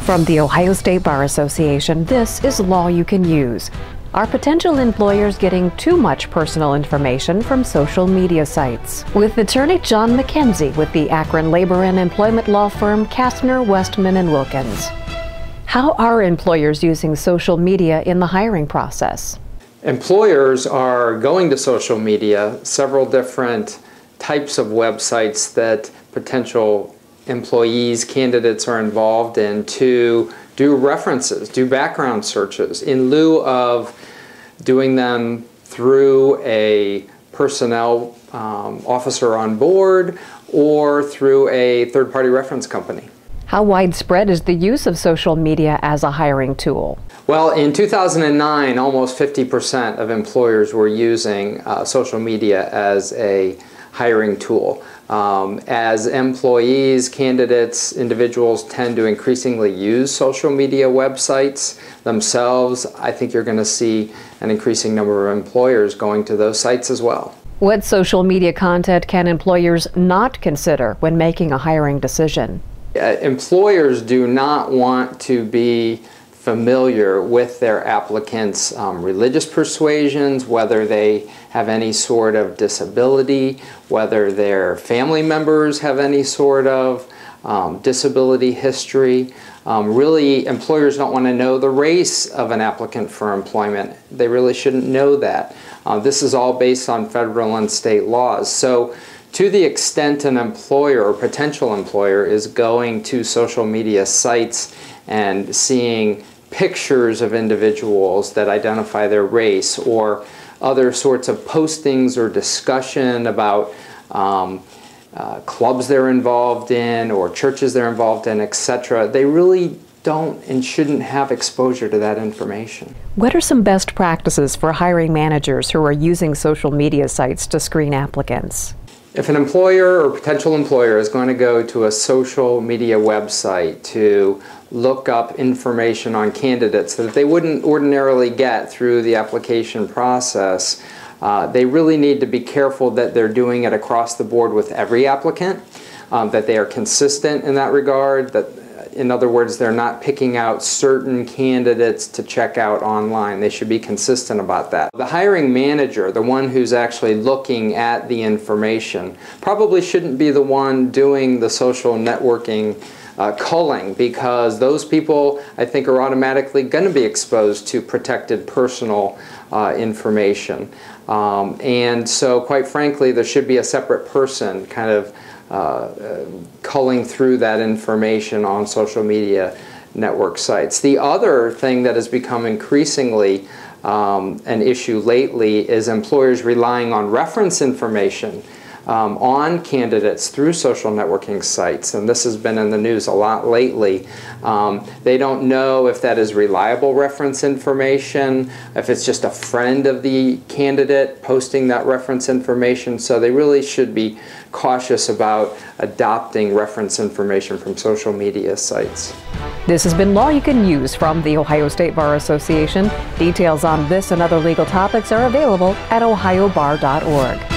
From the Ohio State Bar Association, this is Law You Can Use. Are potential employers getting too much personal information from social media sites? With attorney John McKenzie with the Akron labor and employment law firm Kastner, Westman & Wilkins. How are employers using social media in the hiring process? Employers are going to social media, several different types of websites that potential employees, candidates are involved in to do references, do background searches in lieu of doing them through a personnel officer on board or through a third-party reference company. How widespread is the use of social media as a hiring tool? Well, in 2009, almost 50% of employers were using social media as a hiring tool. As employees, candidates, individuals tend to increasingly use social media websites themselves, I think you're going to see an increasing number of employers going to those sites as well. What social media content can employers not consider when making a hiring decision? Employers do not want to be familiar with their applicants' religious persuasions, whether they have any sort of disability, whether their family members have any sort of disability history. Really, employers don't want to know the race of an applicant for employment. They really shouldn't know that. This is all based on federal and state laws. So, to the extent an employer or potential employer is going to social media sites and seeing pictures of individuals that identify their race or other sorts of postings or discussion about clubs they're involved in or churches they're involved in, etc., they really don't and shouldn't have exposure to that information. What are some best practices for hiring managers who are using social media sites to screen applicants? If an employer or potential employer is going to go to a social media website to look up information on candidates that they wouldn't ordinarily get through the application process, they really need to be careful that they're doing it across the board with every applicant, that they are consistent in that regard, that in other words, they're not picking out certain candidates to check out online. They should be consistent about that. The hiring manager, the one who's actually looking at the information, probably shouldn't be the one doing the social networking culling, because those people, I think, are automatically going to be exposed to protected personal information. And so, quite frankly, there should be a separate person kind of culling through that information on social media network sites. The other thing that has become increasingly an issue lately is employers relying on reference information on candidates through social networking sites, and this has been in the news a lot lately. They don't know if that is reliable reference information, if it's just a friend of the candidate posting that reference information, so they really should be cautious about adopting reference information from social media sites. This has been Law You Can Use from the Ohio State Bar Association. Details on this and other legal topics are available at ohiobar.org.